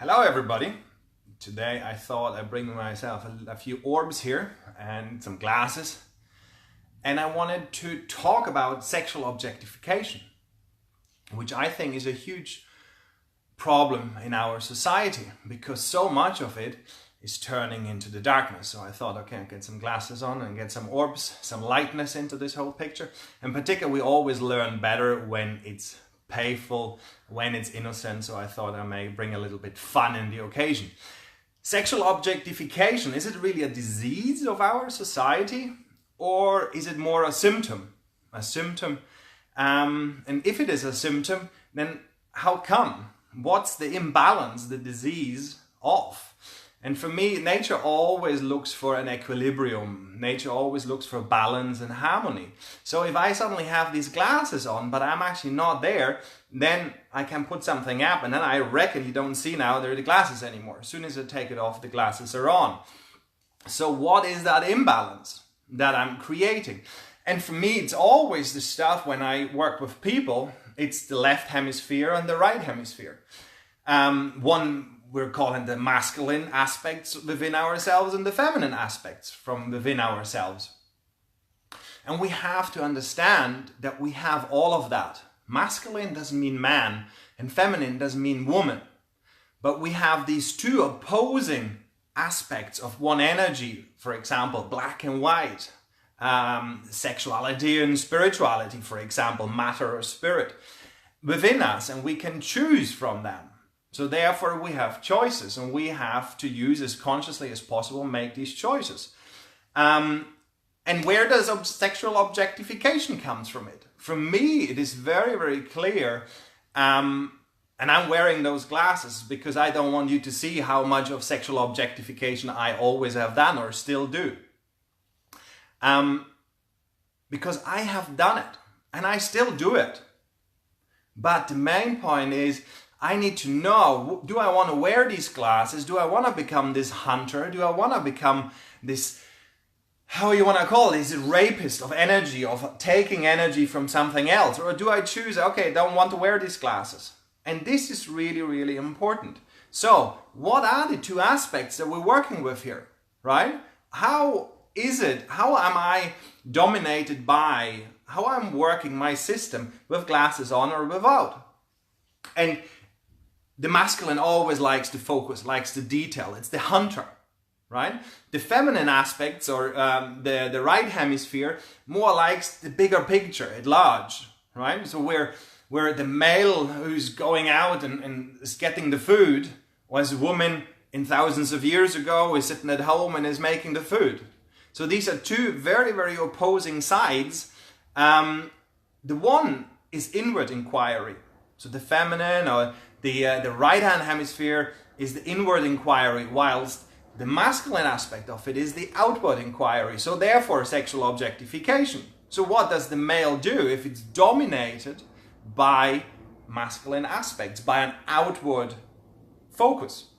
Hello everybody. Today I thought I'd bring myself a few orbs here and some glasses, and I wanted to talk about sexual objectification, which I think is a huge problem in our society because so much of it is turning into the darkness. So I thought, okay, I'll get some glasses on and get some orbs, some lightness into this whole picture. In particular, we always learn better when it's playful, when it's innocent, so I thought I may bring a little bit fun in the occasion. Sexual objectification, is it really a disease of our society, or is it more a symptom? And if it is a symptom, then how come? What's the imbalance, the disease of? And for me, nature always looks for an equilibrium. Nature always looks for balance and harmony. So if I suddenly have these glasses on, but I'm actually not there, then I can put something up and then I reckon you don't see now there are the glasses anymore. As soon as I take it off, the glasses are on. So what is that imbalance that I'm creating? And for me, it's always the stuff when I work with people, it's the left hemisphere and the right hemisphere. We're calling the masculine aspects within ourselves and the feminine aspects from within ourselves. And we have to understand that we have all of that. Masculine doesn't mean man and feminine doesn't mean woman. But we have these two opposing aspects of one energy, for example, black and white. Sexuality and spirituality, for example, matter or spirit within us, and we can choose from them. So therefore we have choices and we have to use as consciously as possible, make these choices. And where does sexual objectification comes from it? For me, it is very, very clear. And I'm wearing those glasses because I don't want you to see how much of sexual objectification I always have done or still do. Because I have done it and I still do it. But the main point is, I need to know, do I want to wear these glasses? Do I want to become this hunter? Do I want to become this, how you want to call it, this rapist of energy, of taking energy from something else? Or do I choose, okay, don't want to wear these glasses? And this is really, really important. So what are the two aspects that we're working with here, right? How am I dominated by, how I'm working my system with glasses on or without? And the masculine always likes to focus, likes to detail. It's the hunter, right? The feminine aspects, or the right hemisphere, more likes the bigger picture at large, right? So where the male who's going out and is getting the food, was a woman in thousands of years ago is sitting at home and is making the food. So these are two very, very opposing sides. The one is inward inquiry. So the feminine or the right-hand hemisphere is the inward inquiry, whilst the masculine aspect of it is the outward inquiry. So therefore, sexual objectification. So what does the male do if it's dominated by masculine aspects, by an outward focus?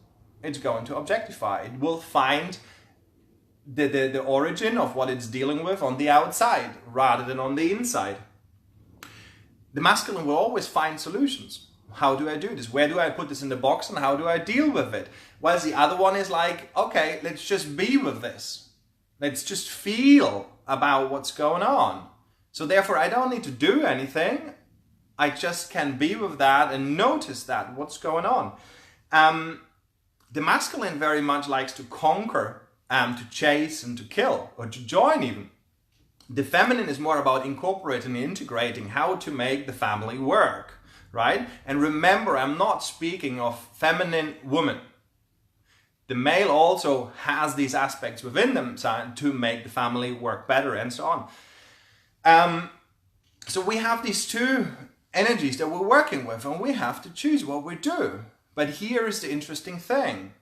It's going to objectify. It will find the origin of what it's dealing with on the outside rather than on the inside. The masculine will always find solutions. How do I do this? Where do I put this in the box and how do I deal with it? Whereas the other one is like, okay, let's just be with this. Let's just feel about what's going on. So therefore, I don't need to do anything. I just can be with that and notice that, what's going on. The masculine very much likes to conquer, to chase and to kill, or to join even. The feminine is more about incorporating and integrating how to make the family work, right? And remember, I'm not speaking of feminine woman. The male also has these aspects within them to make the family work better and so on. So we have these two energies that we're working with and we have to choose what we do. But here is the interesting thing,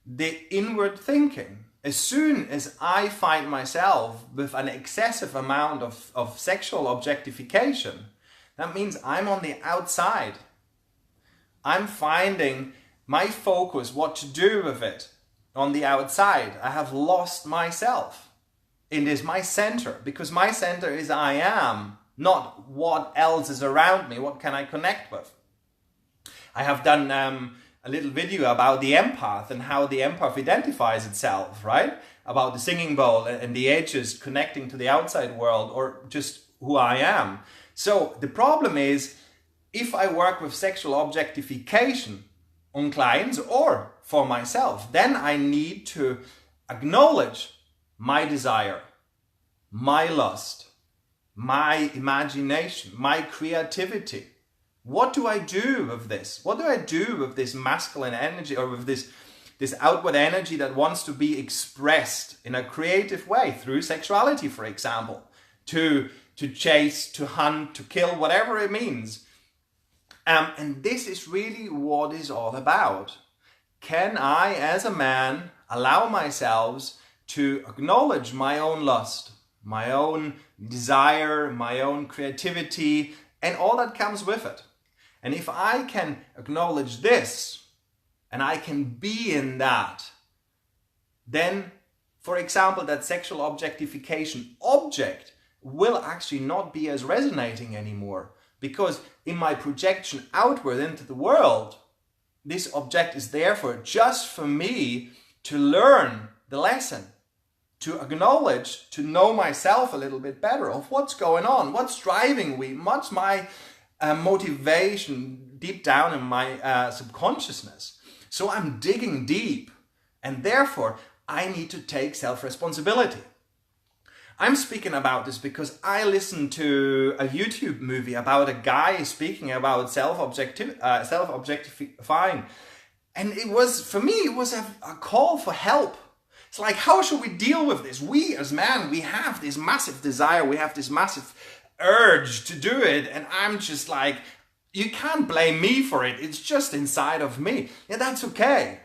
the inward thinking. As soon as I find myself with an excessive amount of sexual objectification, that means I'm on the outside. I'm finding my focus, what to do with it on the outside. I have lost myself. It is my center, because my center is I am, not what else is around me, what can I connect with. I have done a little video about the empath and how the empath identifies itself, right? About the singing bowl and the edges connecting to the outside world, or just who I am. So the problem is, if I work with sexual objectification on clients or for myself, then I need to acknowledge my desire, my lust, my imagination, my creativity. What do I do with this? What do I do with this masculine energy, or with this outward energy that wants to be expressed in a creative way through sexuality, for example, to chase, to hunt, to kill, whatever it means. And this is really what it's all about. Can I, as a man, allow myself to acknowledge my own lust, my own desire, my own creativity, and all that comes with it? And if I can acknowledge this, and I can be in that, then, for example, that sexual objectification object will actually not be as resonating anymore. Because in my projection outward into the world, this object is there just for me to learn the lesson, to acknowledge, to know myself a little bit better of what's going on, what's driving me, what's my motivation deep down in my subconsciousness. So I'm digging deep, and therefore I need to take self-responsibility. I'm speaking about this because I listened to a YouTube movie about a guy speaking about self-objectifying. And it was, for me, it was a call for help. It's like, how should we deal with this? We as men, we have this massive desire, we have this massive urge to do it. And I'm just like, you can't blame me for it. It's just inside of me. Yeah, that's okay.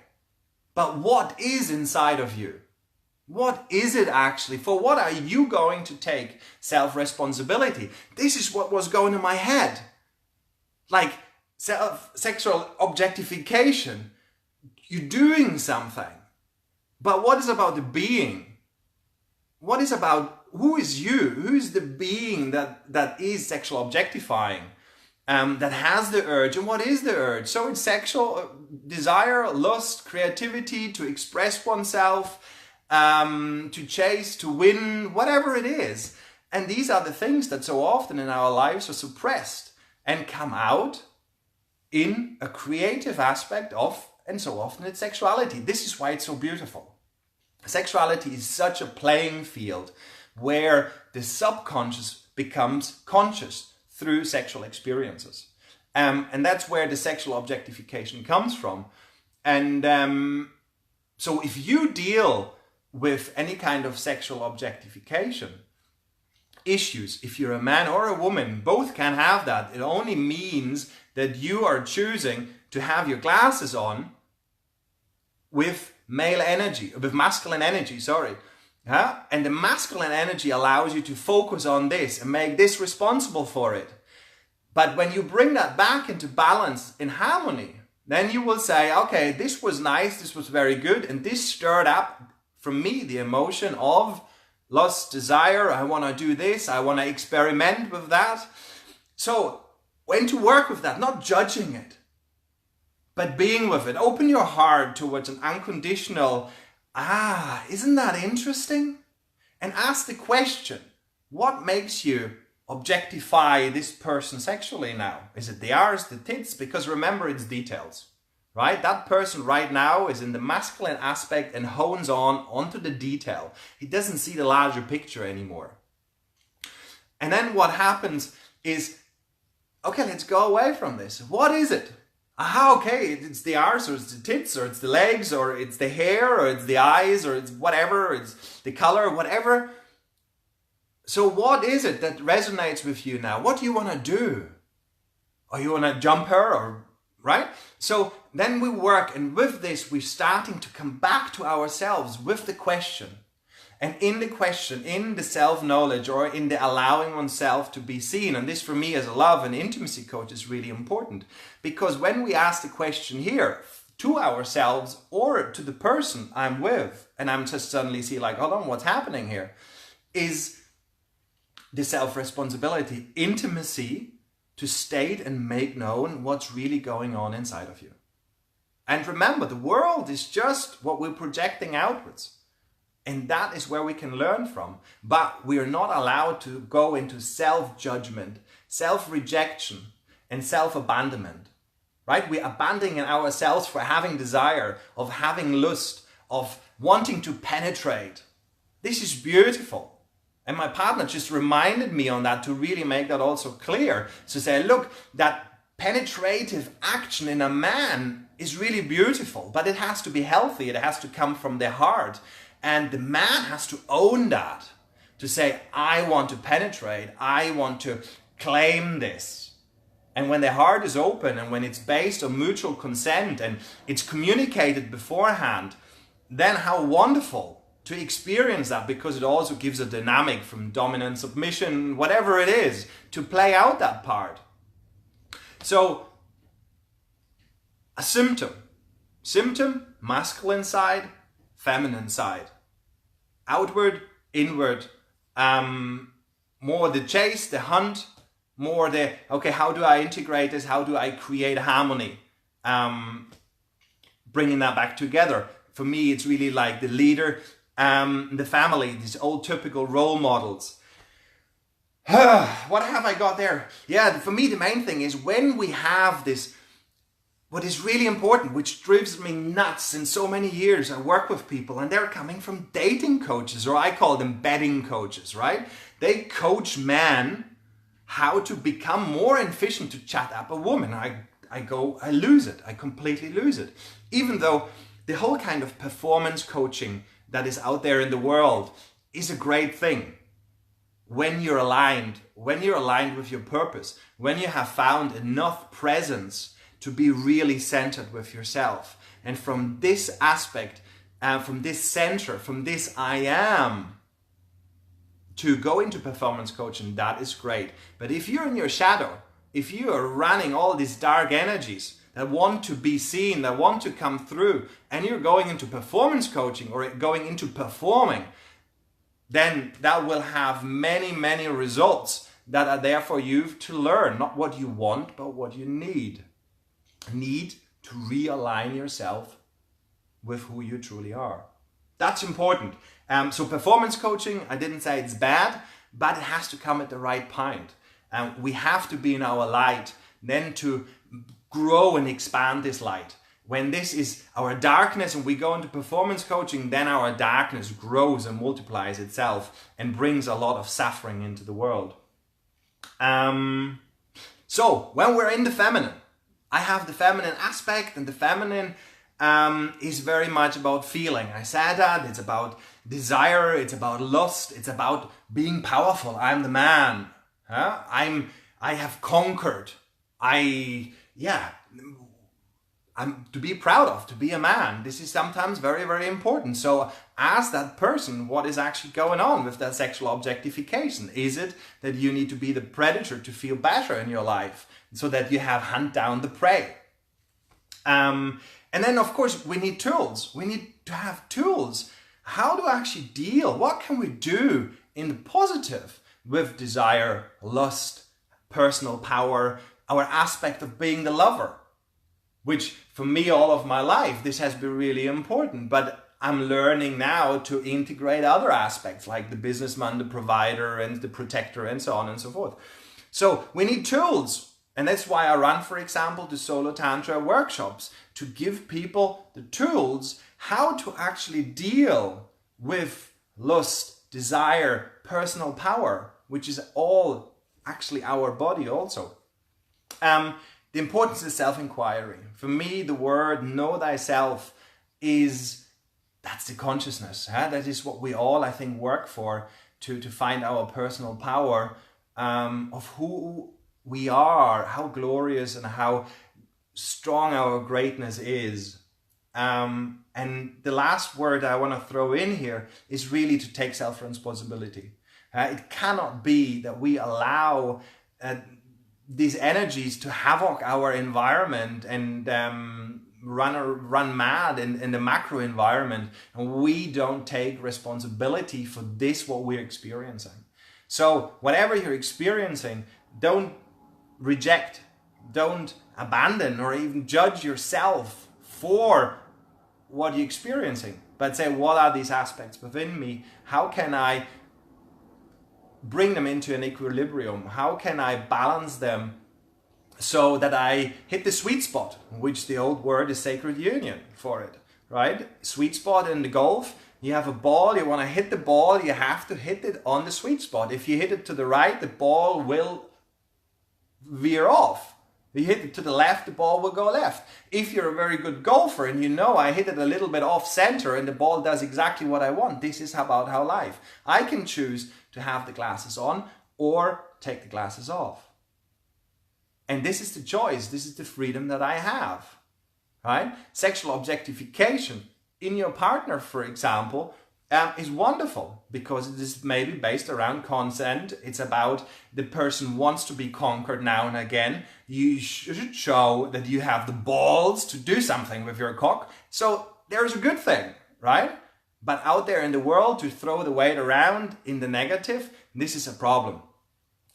But what is inside of you? What is it actually? For what are you going to take self-responsibility? This is what was going in my head. Like sexual objectification. You're doing something. But what is about the being? What is about, who is you? Who is the being that is sexual objectifying? That has the urge. And what is the urge? So it's sexual desire, lust, creativity, to express oneself, to chase, to win, whatever it is. And these are the things that so often in our lives are suppressed and come out in a creative aspect of, and so often it's sexuality. This is why it's so beautiful. Sexuality is such a playing field where the subconscious becomes conscious through sexual experiences. And that's where the sexual objectification comes from. And so if you deal with any kind of sexual objectification issues, if you're a man or a woman, both can have that. It only means that you are choosing to have your glasses on with male energy, with masculine energy, sorry. And the masculine energy allows you to focus on this and make this responsible for it. But when you bring that back into balance, in harmony, then you will say, okay, this was nice, this was very good, and this stirred up from me the emotion of lust, desire. I want to do this, I want to experiment with that. So when to work with that, not judging it, but being with it. Open your heart towards an unconditional, isn't that interesting? And ask the question, what makes you objectify this person sexually now? Is it the arse, the tits? Because remember, it's details, right? That person right now is in the masculine aspect and hones onto the detail. He doesn't see the larger picture anymore. And then what happens is, okay, let's go away from this. What is it? Okay, it's the arse, or it's the tits, or it's the legs, or it's the hair, or it's the eyes, or it's whatever, it's the color, whatever. So what is it that resonates with you now? What do you want to do? Or you want to jump her, or right? So then we work, and with this, we're starting to come back to ourselves with the question. And in the question, in the self-knowledge, or in the allowing oneself to be seen, and this for me as a love and intimacy coach is really important, because when we ask the question here to ourselves or to the person I'm with, and I'm just suddenly see like, hold on, what's happening here? Is the self-responsibility, intimacy, to state and make known what's really going on inside of you. And remember, the world is just what we're projecting outwards. And that is where we can learn from. But we are not allowed to go into self-judgment, self-rejection, and self-abandonment. Right? We're abandoning ourselves for having desire, of having lust, of wanting to penetrate. This is beautiful. And my partner just reminded me on that to really make that also clear. To say, look, that penetrative action in a man is really beautiful, but it has to be healthy. It has to come from the heart. And the man has to own that. To say, I want to penetrate. I want to claim this. And when the heart is open and when it's based on mutual consent and it's communicated beforehand, then how wonderful to experience that, because it also gives a dynamic from dominant, submission, whatever it is, to play out that part. So, a symptom. Symptom, masculine side, feminine side. Outward, inward, more the chase, the hunt, more the, okay, how do I integrate this? How do I create harmony? Bringing that back together. For me, it's really like the leader, the family, these old typical role models. What have I got there? Yeah, for me, the main thing is when we have this, what is really important, which drives me nuts in so many years. I work with people and they're coming from dating coaches, or I call them betting coaches, right? They coach men how to become more efficient to chat up a woman. I lose it. I completely lose it. Even though the whole kind of performance coaching that is out there in the world is a great thing. When you're aligned with your purpose, when you have found enough presence to be really centered with yourself. And from this aspect, from this center, from this I am, to go into performance coaching, that is great. But if you're in your shadow, if you are running all these dark energies that want to be seen, that want to come through, and you're going into performance coaching or going into performing, then that will have many, many results that are there for you to learn. Not what you want, but what you need. Need to realign yourself with who you truly are. That's important. So performance coaching, I didn't say it's bad, but it has to come at the right point. We have to be in our light, then to grow and expand this light. When this is our darkness and we go into performance coaching, then our darkness grows and multiplies itself and brings a lot of suffering into the world. So when we're in the feminine, I have the feminine aspect, and the feminine is very much about feeling. I said that. It's about desire. It's about lust. It's about being powerful. I'm the man. I have conquered. I'm to be proud of, to be a man. This is sometimes very, very important. So ask that person what is actually going on with that sexual objectification. Is it that you need to be the predator to feel better in your life so that you have hunt down the prey? And then, of course, we need tools. We need to have tools. How to actually deal? What can we do in the positive with desire, lust, personal power, our aspect of being the lover? Which for me, all of my life, this has been really important. But I'm learning now to integrate other aspects like the businessman, the provider, and the protector, and so on and so forth. So we need tools. And that's why I run, for example, the Solo Tantra workshops, to give people the tools how to actually deal with lust, desire, personal power, which is all actually our body also. The importance of self-inquiry. For me, the word know thyself that's the consciousness. That is what we all, I think, work for, to find our personal power of who we are, how glorious and how strong our greatness is. And the last word I want to throw in here is really to take self-responsibility. It cannot be that we allow these energies to havoc our environment and run mad in the macro environment, and we don't take responsibility for this, what we're experiencing. So whatever you're experiencing, don't reject, don't abandon or even judge yourself for what you're experiencing, but say, what are these aspects within me? How can I bring them into an equilibrium? How can I balance them so that I hit the sweet spot, which the old word is sacred union for it, right? Sweet spot in the golf, you have a ball, you want to hit the ball, you have to hit it on the sweet spot. If you hit it to the right, the ball will veer off. If you hit it to the left, the ball will go left. If you're a very good golfer and you know I hit it a little bit off center and the ball does exactly what I want, this is about how life. I can choose to have the glasses on or take the glasses off. And this is the choice, this is the freedom that I have, right? Sexual objectification in your partner, for example, is wonderful because it is maybe based around consent. It's about the person wants to be conquered now and again. You should show that you have the balls to do something with your cock. So there's a good thing, right? But out there in the world, to throw the weight around in the negative, this is a problem.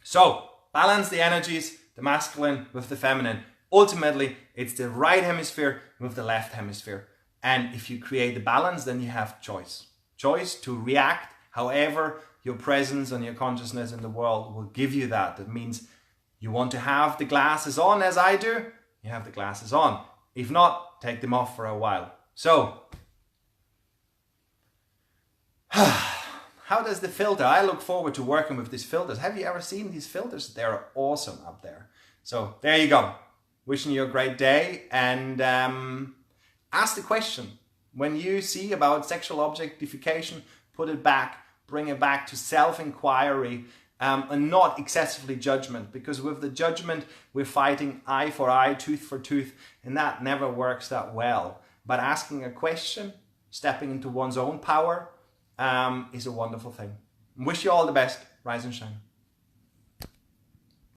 So balance the energies, the masculine with the feminine. Ultimately, it's the right hemisphere with the left hemisphere. And if you create the balance, then you have choice. Choice to react however your presence and your consciousness in the world will give you that. That means you want to have the glasses on as I do, you have the glasses on. If not, take them off for a while. So, how does the filter? I look forward to working with these filters. Have you ever seen these filters? They're awesome up there. So there you go. Wishing you a great day, and ask the question. When you see about sexual objectification, put it back, bring it back to self-inquiry and not excessively judgment, because with the judgment, we're fighting eye for eye, tooth for tooth, and that never works that well. But asking a question, stepping into one's own power is a wonderful thing. Wish you all the best. Rise and shine.